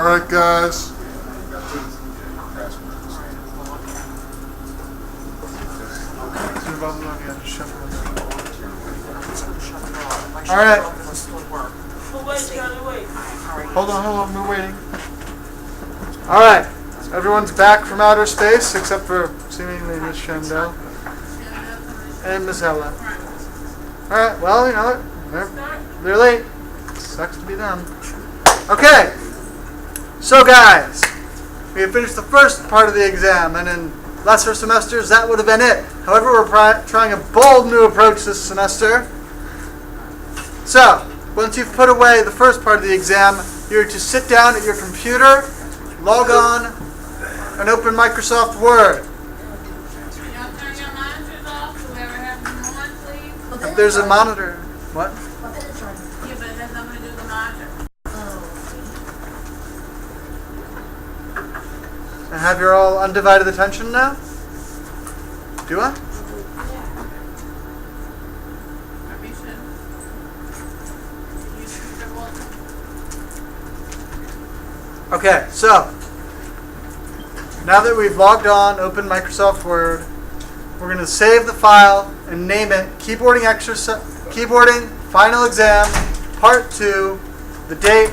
Alright guys. Alright. Hold on, we're waiting. Alright. Everyone's back from outer space except for seemingly Miss Shandell and Miss Ella. Alright, well, you know what? They're late. Sucks to be them. Okay. So guys, we have finished the first part of the exam, and in lesser semesters that would have been it. However, we're trying a bold new approach this semester. So, once you've put away the first part of the exam, you're to sit down at your computer, log on, and open Microsoft Word. If there's a monitor. What? Yeah, but it has nothing to do with the monitor. And have your all undivided attention now? Do I? Okay, so now that we've logged on, opened Microsoft Word, we're going to save the file and name it Keyboarding Final Exam Part 2, the date,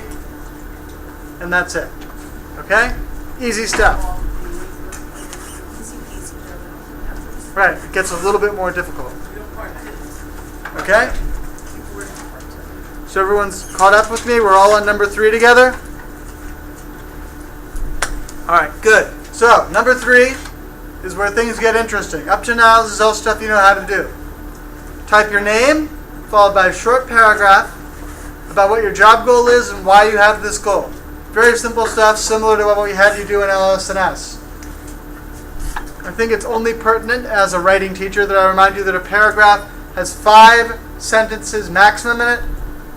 and that's it. Okay? Easy stuff. Right, it gets a little bit more difficult. Okay? So everyone's caught up with me? We're all on number 3 together? Alright, good. So, number 3 is where things get interesting. Up to now, this is all stuff you know how to do. Type your name, followed by a short paragraph about what your job goal is and why you have this goal. Very simple stuff, similar to what we had you do in LS&S. I think it's only pertinent as a writing teacher that I remind you that a paragraph has 5 sentences maximum in it.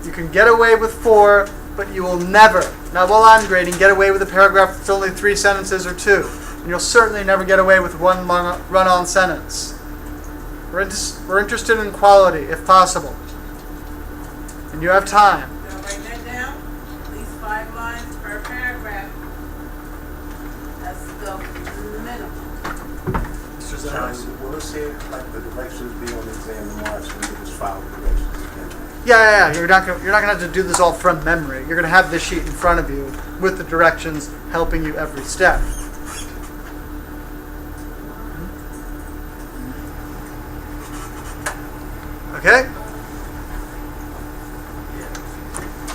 You can get away with 4, but you will never, not while I'm grading, get away with a paragraph that's only 3 sentences or 2. And you'll certainly never get away with one run-on sentence. We're interested in quality, if possible. And you have time. So write that down. At least 5 lines per paragraph. That's the minimum. Mr. Zahras. Will it say like the directions be on the exam tomorrow, so we can just follow the directions again? Yeah. You're not gonna have to do this all from memory. You're gonna have this sheet in front of you with the directions helping you every step. Okay?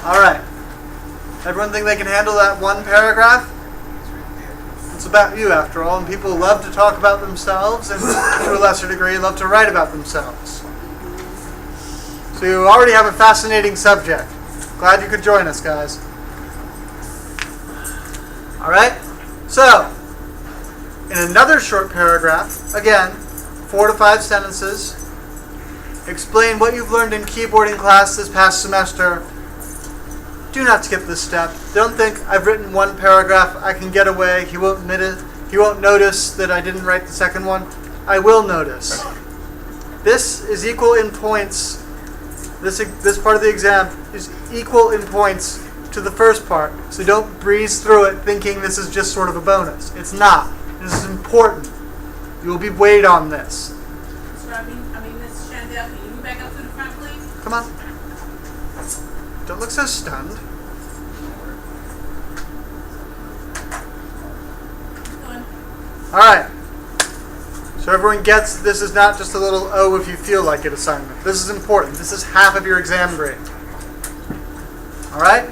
All right. Everyone think they can handle that one paragraph? It's about you, after all, and people love to talk about themselves, and to a lesser degree, love to write about themselves. So you already have a fascinating subject. Glad you could join us, guys. All right? So, in another short paragraph, again, 4 to 5 sentences, explain what you've learned in keyboarding class this past semester. Do not skip this step. Don't think I've written one paragraph, I can get away. He won't notice that I didn't write the second one. I will notice. This is equal in points. This part of the exam is equal in points to the first part. So don't breeze through it thinking this is just sort of a bonus. It's not. This is important. You will be weighed on this. So Miss Shandell, can you back up to the front, please? Come on. Don't look so stunned. Alright. So everyone gets this is not just a little "oh, if you feel like it" assignment. This is important. This is half of your exam grade. Alright?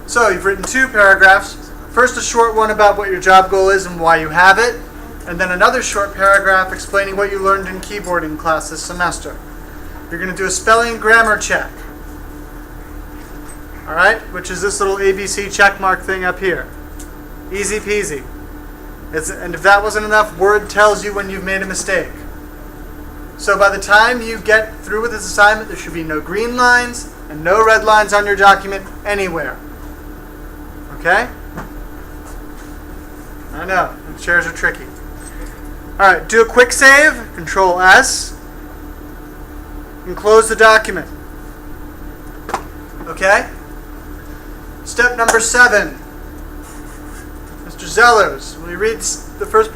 So you've written 2 paragraphs. First, a short one about what your job goal is and why you have it. And then another short paragraph explaining what you learned in keyboarding class this semester. You're going to do a spelling and grammar check. Alright? Which is this little ABC checkmark thing up here. Easy peasy. And if that wasn't enough, Word tells you when you've made a mistake. So by the time you get through with this assignment, there should be no green lines and no red lines on your document anywhere. Okay? I know, the chairs are tricky. Alright, do a quick save, Control S, and close the document. Okay? Step number 7. Mr. Zellers, will you read the first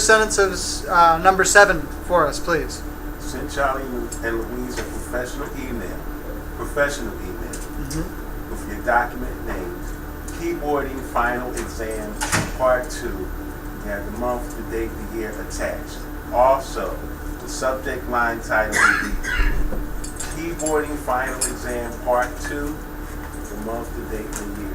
sentence of number 7 for us, please? Send Charlie and Louise a professional email. With your document names, keyboarding final exam part 2. You have the month, the date, the year attached. Also, the subject line title will be keyboarding final exam part 2, the month, the date, and the year.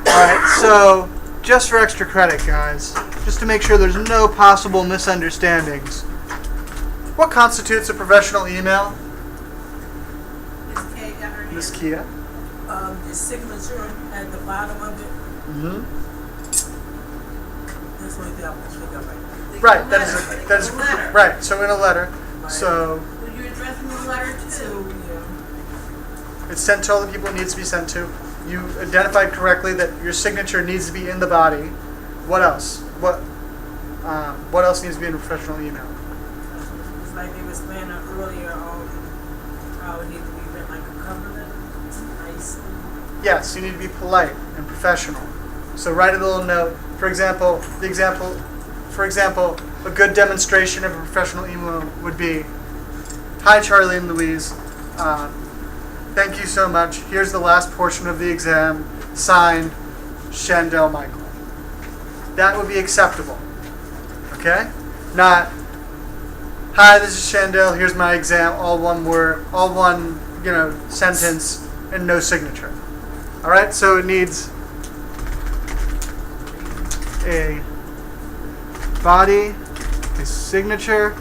Alright, so just for extra credit, guys, just to make sure there's no possible misunderstandings, what constitutes a professional email? Miss Kay got her hand. Miss Kia? The signature at the bottom of it. Mm-hmm. That's what I was thinking of. Right, that is letter. right. So in a letter, Right. so Who you're addressing the letter to? So, yeah. it's sent to all the people it needs to be sent to. You identified correctly that your signature needs to be in the body. What else? What else needs to be in a professional email? It's like they were saying earlier on how it needs to be written like a cover letter. Nice. Yes, you need to be polite and professional. So write a little note. For example, a good demonstration of a professional email would be, "Hi, Charlie and Louise. Thank you so much. Here's the last portion of the exam. Signed, Shandell Michael." That would be acceptable. Okay? Not, "Hi, this is Shandell. Here's my exam." All one word, all one, sentence, and no signature. All right? So it needs a body, a signature,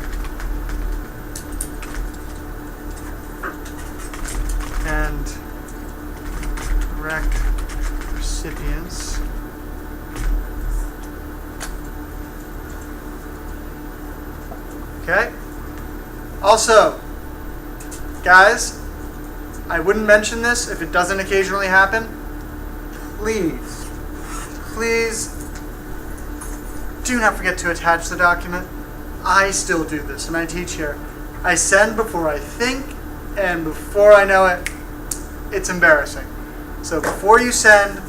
and correct recipients. Okay? Also, guys, I wouldn't mention this if it doesn't occasionally happen. Please do not forget to attach the document. I still do this, and I teach here. I send before I think, and before I know it, it's embarrassing. So before you send,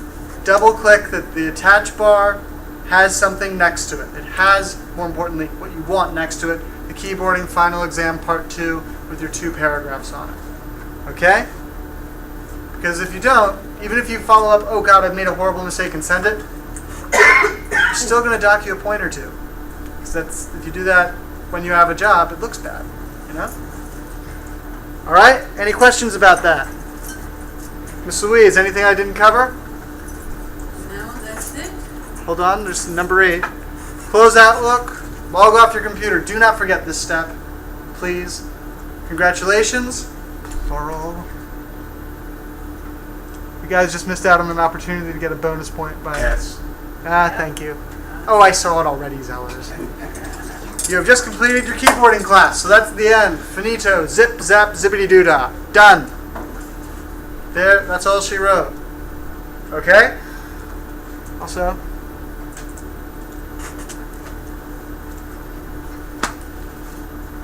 double click that the attach bar has something next to it. It has, more importantly, what you want next to it, the keyboarding final exam part 2 with your 2 paragraphs on it. Okay? Because if you don't, even if you follow up, "Oh God, I've made a horrible mistake," and send it, you're still going to dock you a point or 2. Because if you do that when you have a job, it looks bad. All right? Any questions about that? Miss Louise, anything I didn't cover? No, that's it. Hold on, there's number 8. Close Outlook, log off your computer. Do not forget this step, please. Congratulations. Plural. You guys just missed out on an opportunity to get a bonus point by... Yes. Thank you. Oh, I saw it already, Zellers. You have just completed your keyboarding class, so that's the end. Finito. Zip, zap, zippity-doo-dah. Done. There, that's all she wrote. Okay? Also,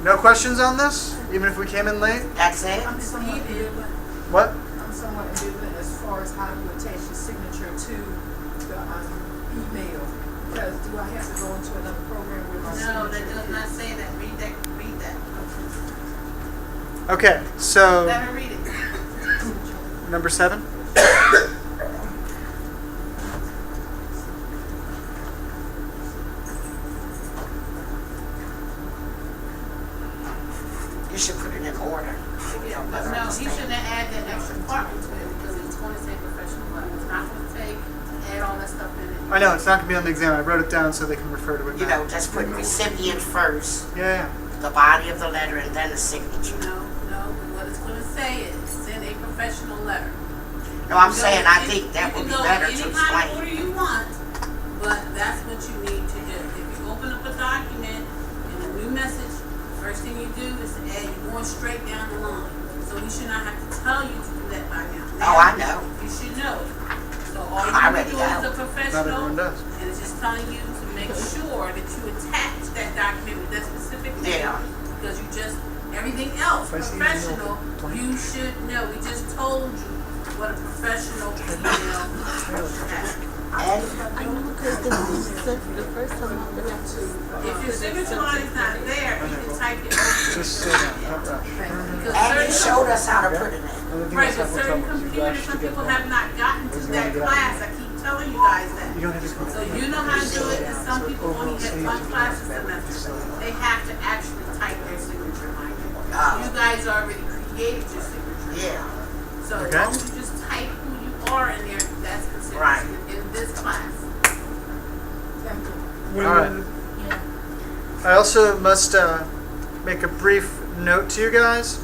no questions on this? Even if we came in late? That's it? I'm somewhat ambivalent. What? I'm somewhat ambivalent as far as how you attach your signature to the email. Because do I have to go into another program with my signature? No, that does not say that. Read that. Okay, so Let her read it. number 7. You should put it in order. If you don't No, he understand. shouldn't have added that extra part to it because it's going to say professional level. It's not going to take to add all that stuff in it. I know, it's not going to be on the exam. I wrote it down so they can refer to it You now. know, just put recipient first, Yeah. the body of the letter, and then the signature. No. What it's going to say is send a professional letter. No, I'm You saying go I in- think that would be You better can to go any kind of order explain. you want, but that's what you need to do. If you open up a document and a new message, first thing you do is add, you're going straight down the line. So we should not have to tell you to do that by now. Oh, I know. You should know it. So all you I need to already do is know. a Not professional, everyone does. and it's just telling you to make sure that you attach that document with that specific name. Yeah. Because you just, everything else, If I see professional, blank. you should know. We just told you what a professional email should have. And I know because the first time I went out to If your signature line is not there, you can type it over. Just sit down, don't rush. Because and it certain- showed us how to put it in. Right, but certain computers, some people have not gotten to that class. I keep telling you guys that. You don't have to So you know how to do it, and some people only get one class a semester. They have to actually type their signature line. You guys already created your signature. Yeah. So as Okay. long as you just type who you are in there, that's considered Right. in this class. Thank you. All right. I also must make a brief note to you guys.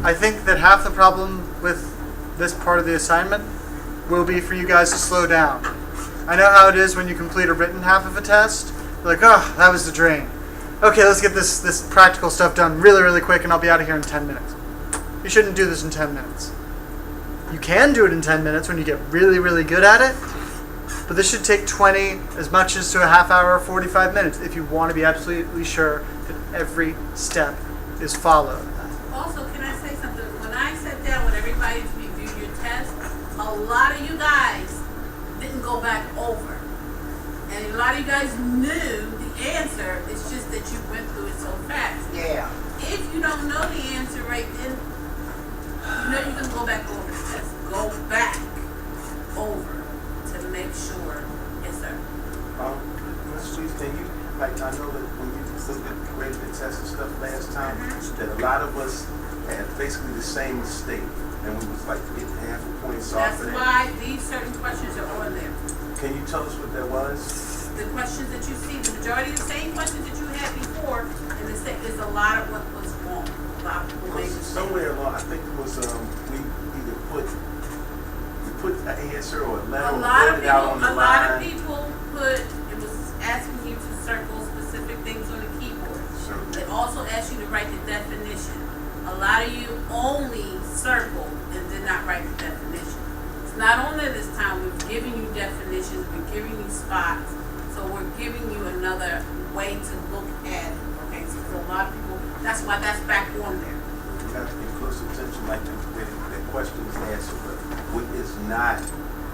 I think that half the problem with this part of the assignment will be for you guys to slow down. I know how it is when you complete a written half of a test. You're like, oh, that was the drain. Okay, let's get this practical stuff done really, really quick and I'll be out of here in 10 minutes. You shouldn't do this in 10 minutes. You can do it in 10 minutes when you get really, really good at it. But this should take 20, as much as to a half hour or 45 minutes if you want to be absolutely sure that every step is followed. Also, can I say something? When I sat down with everybody to review your test, a lot of you guys didn't go back over. And a lot of you guys knew the answer, it's just that you went through it so fast. Yeah. If you don't know the answer right then, you know you can go back over the test. Go back over to make sure. Yes, sir. Ms. Louise, can you, like, I know that when you graded the test and stuff last time, that a lot of us had basically the same mistake, and we was like getting half a point off That's of that. why these certain questions are on there. Can you tell us what that was? The questions that you see, the majority of the same questions that you had before, and it's a lot of what was wrong. A lot of people made mistakes. Somewhere along, I think it was, we either put an answer or a letter or wrote it out on the A lot of line. people put, it was asking you to circle specific things on the keyboard. So, It also asked you to write the definition. A lot of you only circled and did not write the definition. It's not on there this time. We've given you definitions, we're giving you spots, so we're giving you another way to look at it. Okay, so a lot of people, that's why that's back on there. you have to pay close attention, like the question is answered, but what is not,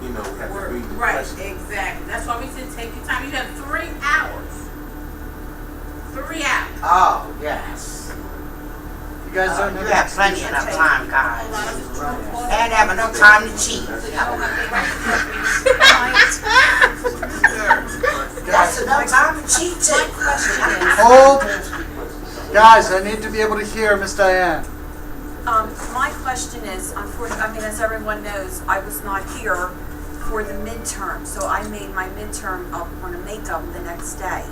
you know, we have to read the Right, question. exactly. That's why we said take your time. You have 3 hours. 3 hours. Oh, yes. You guys don't You know have plenty enough time, A guys. lot of people And have enough time to cheat. That's enough time to cheat too. Hold. Guys, I need to be able to hear Miss Diane. My question is, unfortunately, as everyone knows, I was not here for the midterm, so I made my midterm up on a makeup the next day.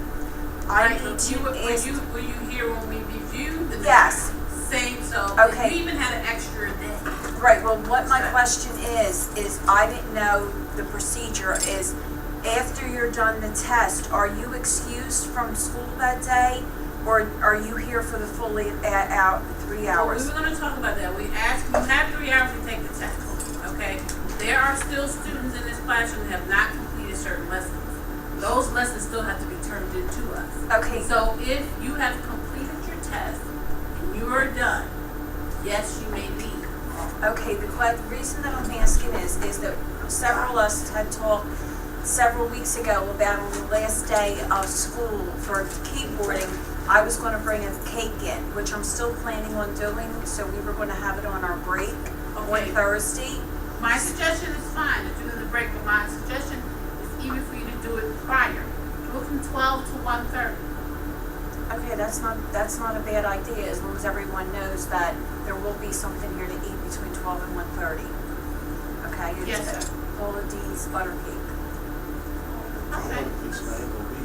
I Right, need but to ask. were you here when we reviewed the Yes. same, so Okay. you even had an extra day. Right, well, what my question is I didn't know the procedure is, after you're done the test, are you excused from school that day? Or are you here for the fully out 3 Well, hours? we were gonna talk about that. We asked, you have 3 hours to take the test, okay? There are still students in this classroom who have not completed certain lessons. Those lessons still have to be turned into us. Okay, So if you have completed your test and you are done, yes, you may leave. okay, the reason that I'm asking is that several of us had talked several weeks ago about on the last day of school for keyboarding, I was going to bring a cake in, which I'm still planning on doing, so we were going to have it on our break Okay. on Thursday. My suggestion is fine to do the break, but my suggestion is even for you to do it prior. Do it from 12 to 1:30. Okay, that's not a bad idea, as long as everyone knows that there will be something here to eat between 12 and 1:30. Okay? It's Yes, sir. Paula D's butter cake. Okay. It's not gonna be.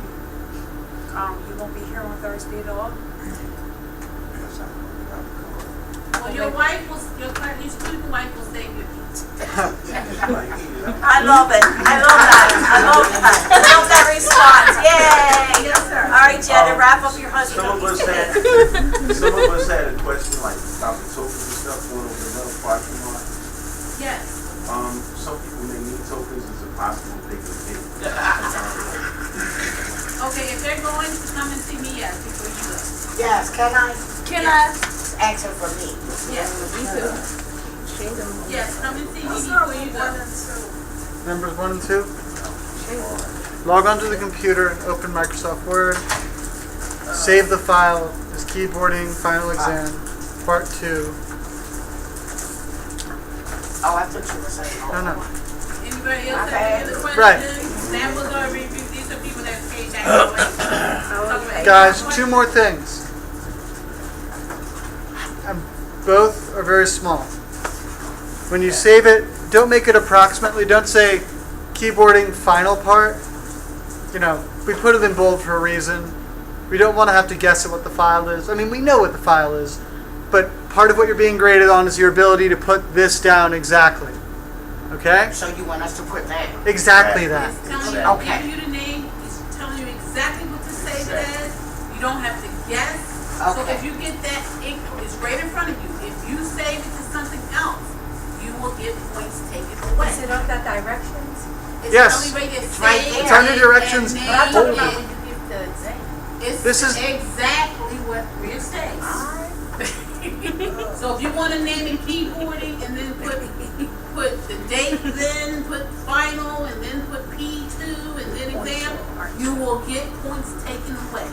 You won't be here on Thursday at all? Yes, I'm Well, your student wife will save your pizza. I love it. I love that. I love that response. Yay! Yes, sir. All right, Jenna, wrap up your husband. Some of us had a question like about the tokens and stuff going over another parking lot. Yes. Some people may need tokens. Is it possible they could get? Okay, if they're going to come and see me, yes, before you go. Yes, can I? Can I? Ask her for me. Yes, me too. Yes, come and see me before you go. Numbers 1 and 2. Log onto the computer and open Microsoft Word. Save the file as keyboarding final exam, part 2. Oh, I thought you were saying. No. Anybody else have any other questions? Right. That was our review. These are people that came back. Guys, 2 more things. Both are very small. When you save it, don't make it approximately. Don't say keyboarding final part. You know, we put it in bold for a reason. We don't want to have to guess at what the file is. I mean, we know what the file is, but part of what you're being graded on is your ability to put this down exactly. Okay? So you want us to put that? Exactly that. It's telling you, Okay. giving you the name, it's telling you exactly what to save it as. You don't have to guess. So Okay. if you get that, it's right in front of you. If you save it to something else, you will get points taken away. Is it on that directions? It's Yes. only right there, It's right save there. It's under and directions. name But I'm talking it. about when you give the exam. It's This is- exactly what it says. So if you want to name it keyboarding and then put the date, then put final, and then put P2 and then exam, you will get points taken away.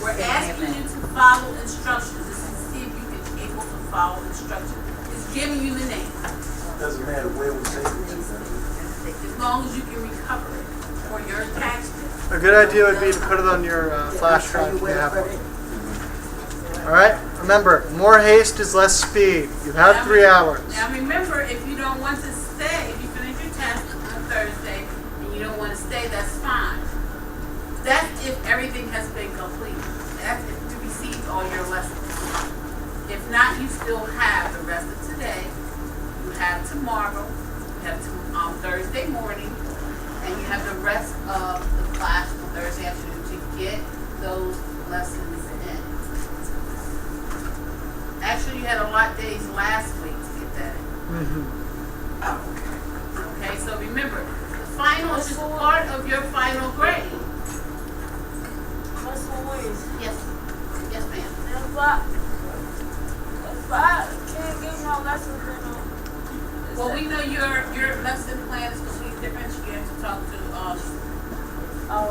We're asking you to follow instructions. This is to see if you can able to follow instructions. It's giving you the name. Doesn't matter where we save it to, does it? As long as you can recover it for your tax bill. A good idea would be to put it on your flash drive if you have one. Alright? Remember, more haste is less speed. You have 3 hours. Now remember, if you don't want to stay, if you finish your test on Thursday and you don't want to stay, that's fine. That's if everything has been completed. That's if you received all your lessons. If not, you still have the rest of today. You have tomorrow. You have Thursday morning. And you have the rest of the class on Thursday afternoon to get those lessons in. Actually, you had a lot of days last week to get that in. Okay, so remember, the final is just part of your final grade. What's Louise? Yes. Yes, ma'am. If I can't get no lessons, then Well, we know your lesson plan is completely different. You have to talk to oh,